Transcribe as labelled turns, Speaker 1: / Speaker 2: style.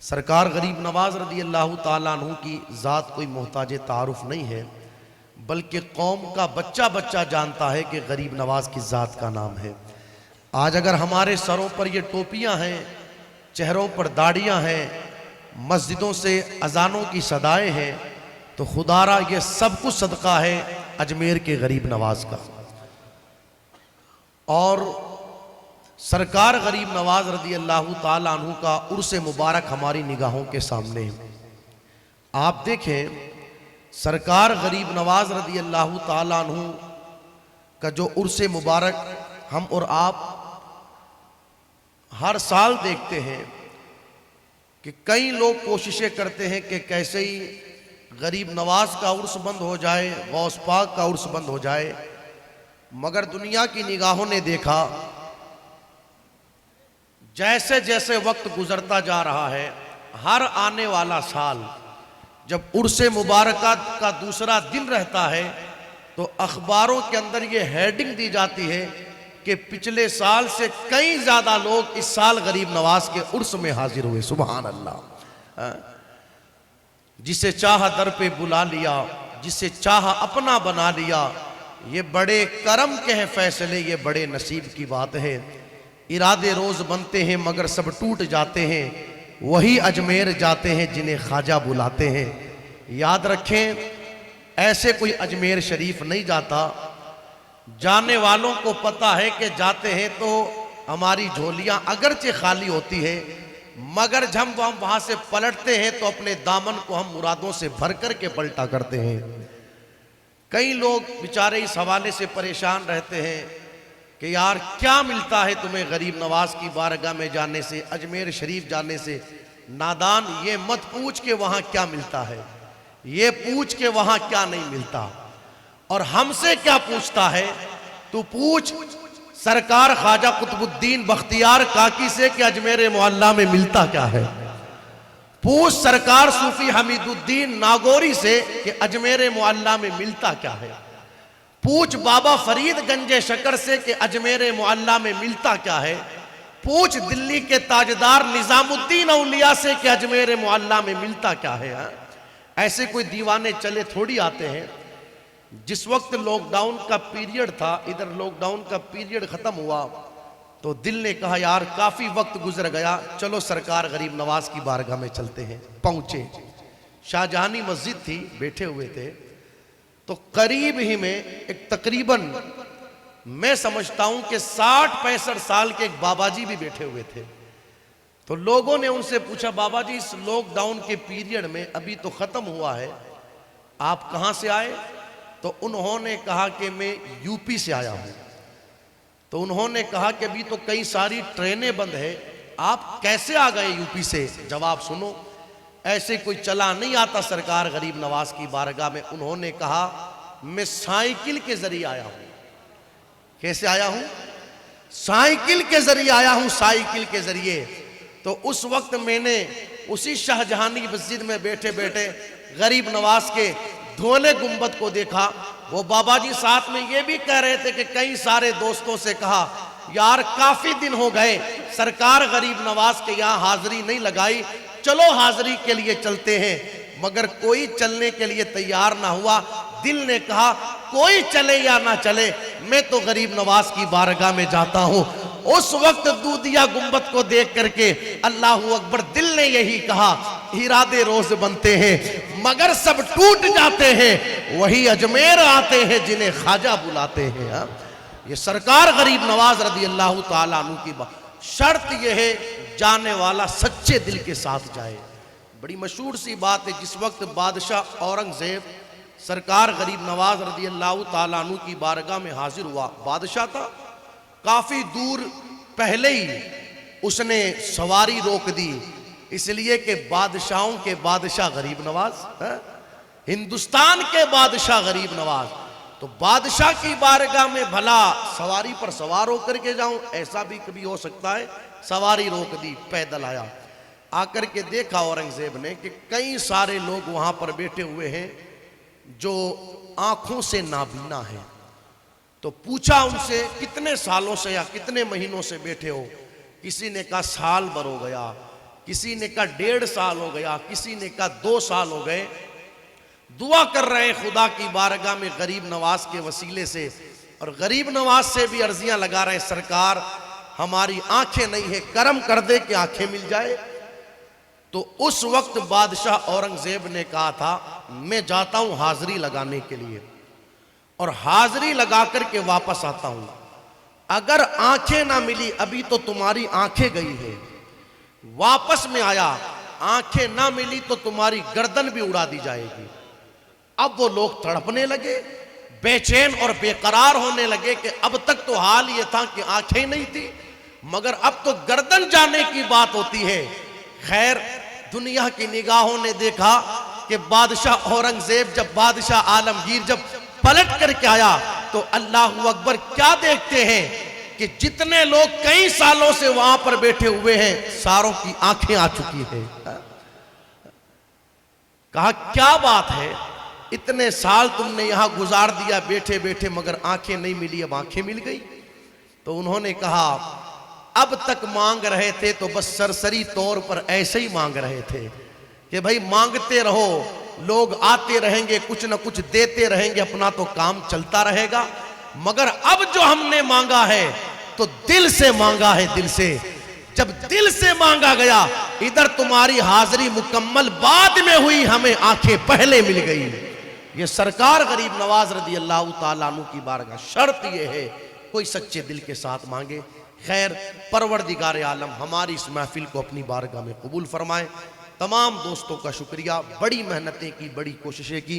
Speaker 1: सरकार गरीब नवाज रदी अल्लाह ताला अन्हु की ज़ात कोई मोहताज तारुफ नहीं है, बल्कि कौम का बच्चा बच्चा जानता है कि गरीब नवाज की ज़ात का नाम है। आज अगर हमारे सरों पर ये टोपियां हैं, चेहरों पर दाढ़ियां हैं, मस्जिदों से अजानों की सदाएं हैं, तो खुदारा ये सब कुछ सदका है अजमेर के गरीब नवाज का। और सरकार गरीब नवाज रदी अल्लाह ताला अन्हु का उर्स मुबारक हमारी निगाहों के सामने है। आप देखें, सरकार गरीब नवाज रदी अल्लाह ताला अन्हु का जो उर्स मुबारक हम और आप हर साल देखते हैं कि कई लोग कोशिशें करते हैं कि कैसे ही गरीब नवाज का उर्स बंद हो जाए, गौस पाक का उर्स बंद हो जाए, मगर दुनिया की निगाहों ने देखा जैसे जैसे वक्त गुजरता जा रहा है, हर आने वाला साल जब उर्स मुबारकात का दूसरा दिन रहता है तो अखबारों के अंदर ये हेडिंग दी जाती है कि पिछले साल से कई ज्यादा लोग इस साल गरीब नवाज के उर्स में हाजिर हुए। सुभान अल्लाह। जिसे चाह दर पे बुला लिया, जिसे चाह अपना बना लिया, ये बड़े करम के हैं फैसले, ये बड़े नसीब की बात है। इरादे रोज बनते हैं मगर सब टूट जाते हैं, वही अजमेर जाते हैं जिन्हें ख्वाजा बुलाते हैं। याद रखें, ऐसे कोई अजमेर शरीफ नहीं जाता, जाने वालों को पता है कि जाते हैं तो हमारी झोलियां अगरचे खाली होती है, मगर जब हम वहां से पलटते हैं तो अपने दामन को हम मुरादों से भर करके पलटा करते हैं। कई लोग बेचारे इस हवाले से परेशान रहते हैं कि यार क्या मिलता है तुम्हें गरीब नवाज की बारगाह में जाने से, अजमेर शरीफ जाने से। नादान, ये मत पूछ के वहां क्या मिलता है, ये पूछ के वहां क्या नहीं मिलता। और हमसे क्या पूछता है, तू पूछ सरकार ख्वाजा कुतुबुद्दीन बख्तियार काकी से कि अजमेर मोहल्ला में मिलता क्या है। पूछ सरकार सूफी हमीदुद्दीन नागौरी से कि अजमेर मोहल्ला में मिलता क्या है। पूछ बाबा फरीद गंजे शकर से कि अजमेर मोहल्ला में मिलता क्या है। पूछ दिल्ली के ताजदार निजामुद्दीन औलिया से कि अजमेर मोहल्ला में मिलता क्या है। ऐसे कोई दीवाने चले थोड़ी आते हैं। जिस वक्त लॉकडाउन का पीरियड था, इधर लॉकडाउन का पीरियड खत्म हुआ तो दिल ने कहा यार काफी वक्त गुजर गया, चलो सरकार गरीब नवाज की बारगाह में चलते हैं। पहुंचे, शाहजहानी मस्जिद थी, बैठे हुए थे, तो करीब ही में एक तकरीबन मैं समझता हूं कि 60-65 साल के एक बाबा जी भी बैठे हुए थे। तो लोगों ने उनसे पूछा, बाबा जी इस लॉकडाउन के पीरियड में अभी तो खत्म हुआ है, आप कहां से आए? तो उन्होंने कहा कि मैं यूपी से आया हूं। तो उन्होंने कहा कि अभी तो कई सारी ट्रेनें बंद है, आप कैसे आ गए यूपी से? जवाब सुनो, ऐसे कोई चला नहीं आता सरकार गरीब नवाज की बारगाह में। उन्होंने कहा मैं साइकिल के जरिए आया हूं। कैसे आया हूं? साइकिल के जरिए आया हूं, साइकिल के जरिए। तो उस वक्त मैंने उसी शाहजहानी मस्जिद में बैठे बैठे गरीब नवाज के धोले गुंबद को देखा। वो बाबा जी साथ में ये भी कह रहे थे कि कई सारे दोस्तों से कहा यार काफी दिन हो गए सरकार गरीब नवाज के यहाँ हाजिरी नहीं लगाई, चलो हाजिरी के लिए चलते हैं। मगर कोई चलने के लिए तैयार ना हुआ। दिल ने कहा कोई चले या ना चले, मैं तो गरीब नवाज की बारगाह में जाता हूं। उस वक्त दूधिया गुंबद को देख करके अल्लाहू अकबर, दिल ने यही कहा इरादे रोज बनते हैं मगर सब टूट जाते हैं, वही अजमेर आते हैं जिन्हें ख्वाजा बुलाते हैं। ये सरकार गरीब नवाज रदी अल्लाह ताला अन्हु की बात। शर्त यह है जाने वाला सच्चे दिल के साथ जाए। बड़ी मशहूर सी बात है, जिस वक्त बादशाह औरंगजेब सरकार गरीब नवाज रदी अल्लाह ताला अन्हु की बारगाह में हाजिर हुआ, बादशाह था, काफी दूर पहले ही उसने सवारी रोक दी, इसलिए कि बादशाहों के बादशाह गरीब नवाज है? हिंदुस्तान के बादशाह गरीब नवाज। तो बादशाह की बारगाह में भला सवारी पर सवार होकर के जाऊं, ऐसा भी कभी हो सकता है? सवारी रोक दी, पैदल आया। आकर के देखा औरंगजेब ने कि कई सारे लोग वहां पर बैठे हुए हैं जो आंखों से नाबीना है। तो पूछा उनसे कितने सालों से या कितने महीनों से बैठे हो? किसी ने कहा साल भर हो गया, किसी ने कहा 1.5 साल हो गया, किसी ने कहा 2 साल हो गए। दुआ कर रहे हैं खुदा की बारगाह में गरीब नवाज के वसीले से, और गरीब नवाज से भी अर्जियां लगा रहे हैं, सरकार हमारी आंखें नहीं है, करम कर दे कि आंखें मिल जाए। तो उस वक्त बादशाह औरंगजेब ने कहा था मैं जाता हूं हाजिरी लगाने के लिए, और हाजिरी लगा करके वापस आता हूं। अगर आंखें ना मिली, अभी तो तुम्हारी आंखें गई है, वापस में आया आंखें ना मिली तो तुम्हारी गर्दन भी उड़ा दी जाएगी। अब वो लोग तड़पने लगे, बेचैन और बेकरार होने लगे कि अब तक तो हाल ये था कि आंखें नहीं थी, मगर अब तो गर्दन जाने की बात होती है। खैर, दुनिया की निगाहों ने देखा कि बादशाह औरंगजेब जब बादशाह आलमगीर जब पलट करके आया तो अल्लाह अकबर, क्या देखते हैं कि जितने लोग कई सालों से वहां पर बैठे हुए हैं सारों की आंखें आ चुकी हैं। कहा क्या बात है, इतने साल तुमने यहां गुजार दिया बैठे बैठे, मगर आंखें नहीं मिली, अब आंखें मिल गई। तो उन्होंने कहा अब तक मांग रहे थे तो बस सरसरी तौर पर ऐसे ही मांग रहे थे कि भाई मांगते रहो, लोग आते रहेंगे, कुछ ना कुछ देते रहेंगे, अपना तो काम चलता रहेगा। मगर अब जो हमने मांगा है तो दिल से मांगा है, दिल से। जब दिल से मांगा गया, इधर तुम्हारी हाजिरी मुकम्मल बाद में हुई, हमें आंखें पहले मिल गई। ये सरकार गरीब नवाज रदी अल्लाह ताला अन्हु की बारगाह, शर्त ये है कोई सच्चे दिल के साथ मांगे। खैर, परवरदिगार आलम हमारी इस महफिल को अपनी बारगाह में कबूल फरमाए। तमाम दोस्तों का शुक्रिया, बड़ी मेहनतें की, बड़ी कोशिशें की।